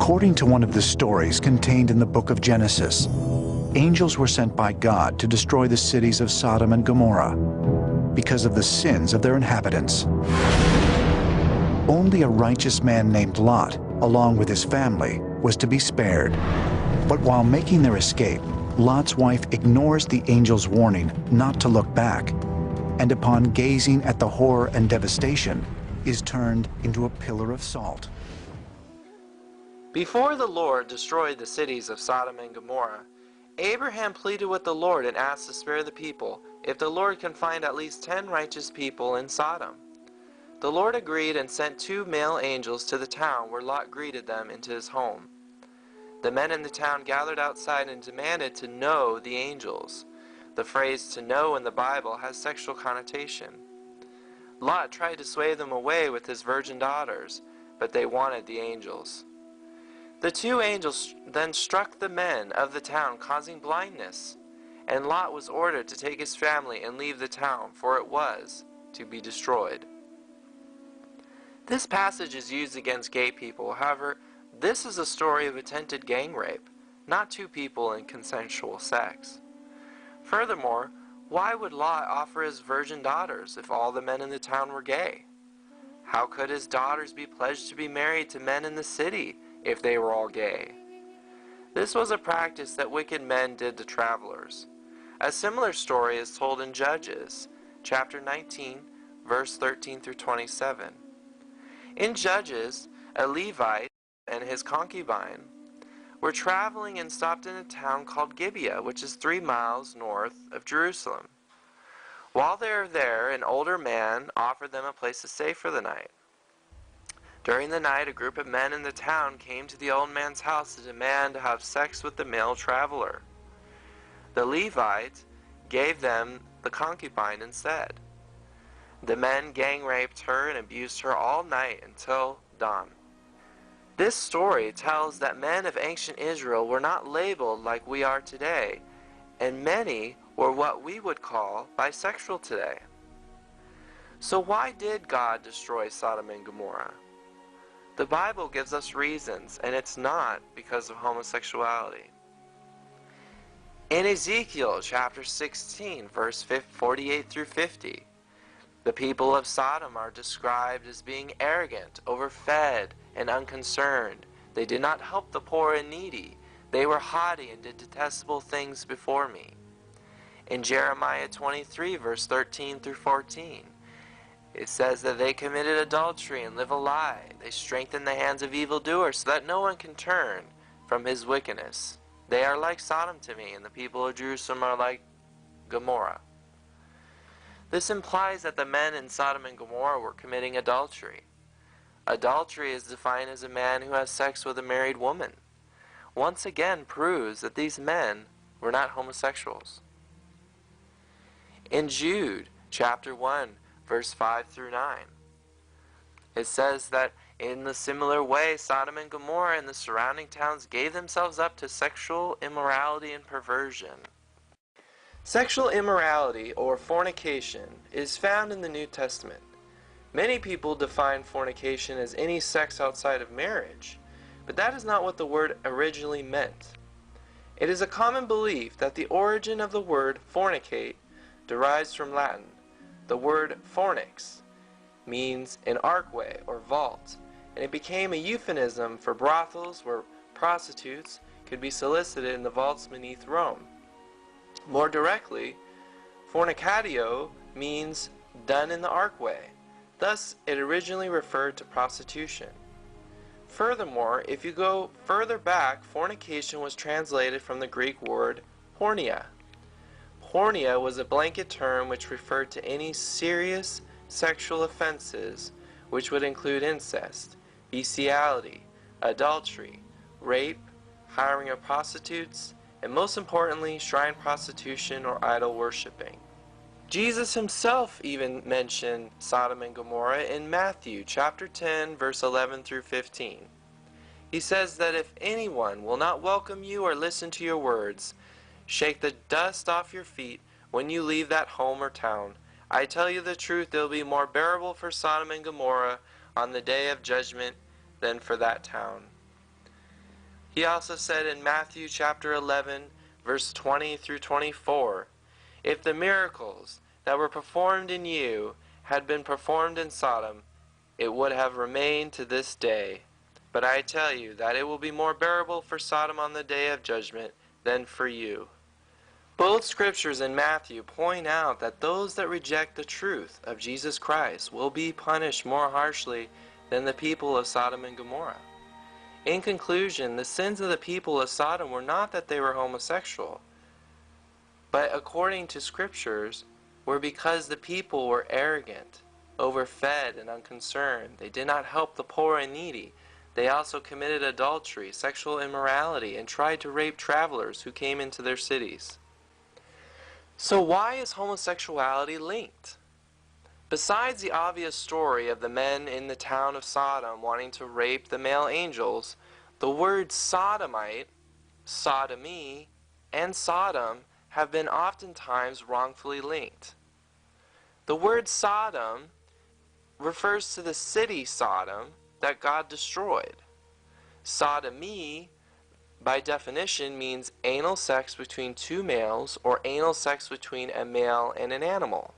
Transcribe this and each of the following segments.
According to one of the stories contained in the book of Genesis, angels were sent by God to destroy the cities of Sodom and Gomorrah because of the sins of their inhabitants. Only a righteous man named Lot, along with his family, was to be spared. But while making their escape, Lot's wife ignores the angel's warning not to look back, and upon gazing at the horror and devastation, is turned into a pillar of salt. Before the Lord destroyed the cities of Sodom and Gomorrah, Abraham pleaded with the Lord and asked to spare the people if the Lord can find at least 10 righteous people in Sodom. The Lord agreed and sent 2 male angels to the town where Lot greeted them into his home. The men in the town gathered outside and demanded to know the angels. The phrase "to know" in the Bible has sexual connotation. Lot tried to sway them away with his virgin daughters, but they wanted the angels. The 2 angels then struck the men of the town, causing blindness, and Lot was ordered to take his family and leave the town, for it was to be destroyed. This passage is used against gay people. However, this is a story of attempted gang rape, not 2 people in consensual sex. Furthermore, why would Lot offer his virgin daughters if all the men in the town were gay? How could his daughters be pledged to be married to men in the city if they were all gay? This was a practice that wicked men did to travelers. A similar story is told in Judges, chapter 19, verse 13 through 27. In Judges, a Levite and his concubine were traveling and stopped in a town called Gibeah, which is 3 miles north of Jerusalem. While they were there, an older man offered them a place to stay for the night. During the night, a group of men in the town came to the old man's house to demand to have sex with the male traveler. The Levite gave them the concubine instead. The men gang raped her and abused her all night until dawn. This story tells that men of ancient Israel were not labeled like we are today, and many were what we would call bisexual today. So why did God destroy Sodom and Gomorrah? The Bible gives us reasons, and it's not because of homosexuality. In Ezekiel chapter 16, verse 48 through 50, the people of Sodom are described as being arrogant, overfed, and unconcerned. They did not help the poor and needy. They were haughty and did detestable things before me. In Jeremiah 23, verse 13 through 14, it says that they committed adultery and live a lie. They strengthen the hands of evildoers so that no one can turn from his wickedness. They are like Sodom to me, and the people of Jerusalem are like Gomorrah. This implies that the men in Sodom and Gomorrah were committing adultery. Adultery is defined as a man who has sex with a married woman. Once again proves that these men were not homosexuals. In Jude chapter 1, verse 5 through 9, it says that in the similar way, Sodom and Gomorrah and the surrounding towns gave themselves up to sexual immorality and perversion. Sexual immorality, or fornication, is found in the New Testament. Many people define fornication as any sex outside of marriage, but that is not what the word originally meant. It is a common belief that the origin of the word fornicate derives from Latin. The word fornix means an archway or vault, and it became a euphemism for brothels where prostitutes could be solicited in the vaults beneath Rome. More directly, fornicatio means done in the archway. Thus, it originally referred to prostitution. Furthermore, if you go further back, fornication was translated from the Greek word porneia. Porneia was a blanket term which referred to any serious sexual offenses which would include incest, bestiality, adultery, rape, hiring of prostitutes, and most importantly, shrine prostitution or idol worshiping. Jesus himself even mentioned Sodom and Gomorrah in Matthew chapter 10, verse 11 through 15. He says that if anyone will not welcome you or listen to your words, shake the dust off your feet when you leave that home or town. I tell you the truth, it will be more bearable for Sodom and Gomorrah on the day of judgment than for that town. He also said in Matthew chapter 11, verse 20 through 24, "If the miracles that were performed in you had been performed in Sodom, it would have remained to this day. But I tell you that it will be more bearable for Sodom on the day of judgment than for you." Both scriptures in Matthew point out that those that reject the truth of Jesus Christ will be punished more harshly than the people of Sodom and Gomorrah. In conclusion, the sins of the people of Sodom were not that they were homosexual, but according to scriptures, were because the people were arrogant, overfed, and unconcerned. They did not help the poor and needy. They also committed adultery, sexual immorality, and tried to rape travelers who came into their cities. So why is homosexuality linked? Besides the obvious story of the men in the town of Sodom wanting to rape the male angels, the words sodomite, sodomy, and Sodom have been oftentimes wrongfully linked. The word Sodom refers to the city Sodom that God destroyed. Sodomy, by definition, means anal sex between two males or anal sex between a male and an animal.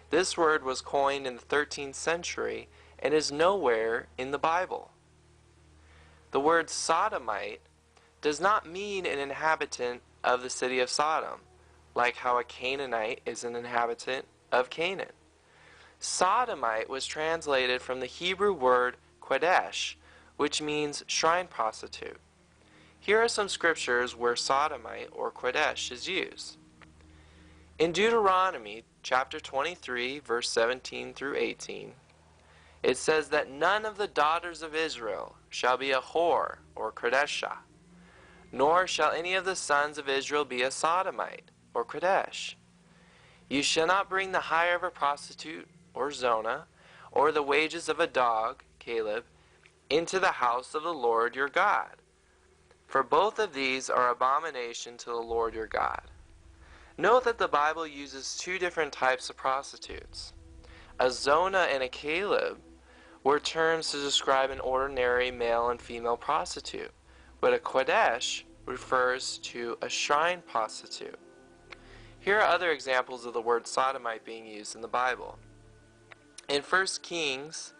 This word was coined in the 13th century and is nowhere in the Bible. The word sodomite does not mean an inhabitant of the city of Sodom, like how a Canaanite is an inhabitant of Canaan. Sodomite was translated from the Hebrew word Kodesh, which means shrine prostitute. Here are some scriptures where sodomite or Kodesh is used. In Deuteronomy chapter 23, verse 17 through 18, it says that none of the daughters of Israel shall be a whore or Kodesha, nor shall any of the sons of Israel be a sodomite or Kodesh. You shall not bring the hire of a prostitute or Zona, or the wages of a dog, Caleb, into the house of the Lord your God. For both of these are abomination to the Lord your God. Note that the Bible uses two different types of prostitutes. A Zona and a Caleb were terms to describe an ordinary male and female prostitute, but a Kodesh refers to a shrine prostitute. Here are other examples of the word sodomite being used in the Bible. In 1 Kings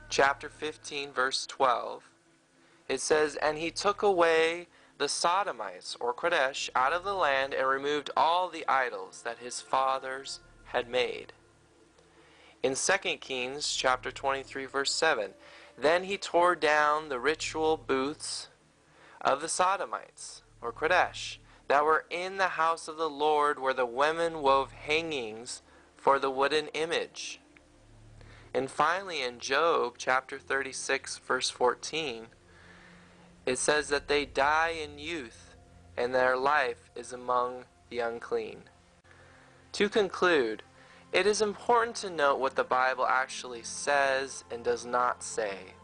chapter 15, verse 12, it says, "And he took away the sodomites, or Kodesh, out of the land and removed all the idols that his fathers had made." In 2 Kings chapter 23, verse 7, "Then he tore down the ritual booths of the sodomites, or Kodesh, that were in the house of the Lord, where the women wove hangings for the wooden image." And finally in Job chapter 36, verse 14, it says that they die in youth, and their life is among the unclean. To conclude, it is important to note what the Bible actually says and does not say.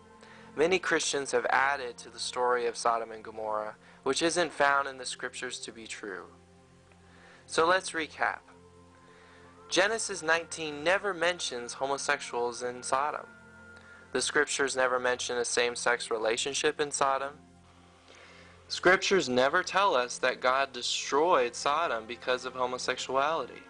Many Christians have added to the story of Sodom and Gomorrah, which isn't found in the scriptures to be true. So let's recap. Genesis 19 never mentions homosexuals in Sodom. The scriptures never mention a same-sex relationship in Sodom. Scriptures never tell us that God destroyed Sodom because of homosexuality.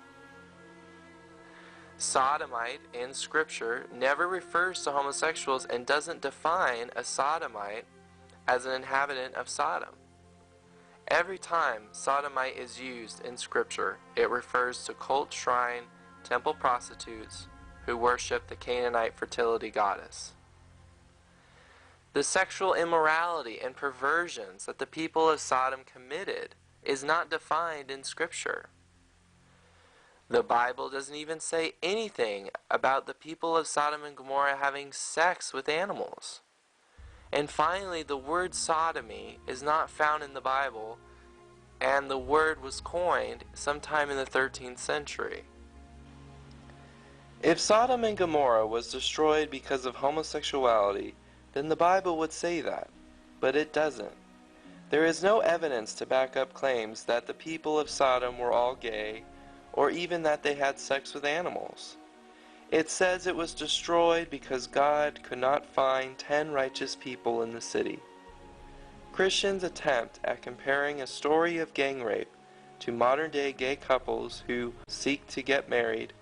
Sodomite in Scripture never refers to homosexuals and doesn't define a sodomite as an inhabitant of Sodom. Every time sodomite is used in Scripture, it refers to cult shrine, temple prostitutes who worship the Canaanite fertility goddess. The sexual immorality and perversions that the people of Sodom committed is not defined in Scripture. The Bible doesn't even say anything about the people of Sodom and Gomorrah having sex with animals. And finally, the word sodomy is not found in the Bible, and the word was coined sometime in the 13th century. If Sodom and Gomorrah was destroyed because of homosexuality, then the Bible would say that, but it doesn't. There is no evidence to back up claims that the people of Sodom were all gay, or even that they had sex with animals. It says it was destroyed because God could not find 10 righteous people in the city. Christians' attempt at comparing a story of gang rape to modern-day gay couples who seek to get married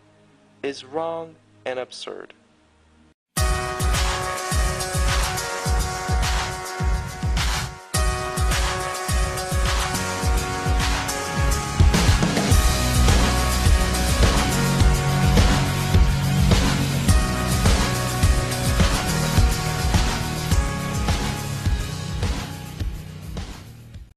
is wrong and absurd.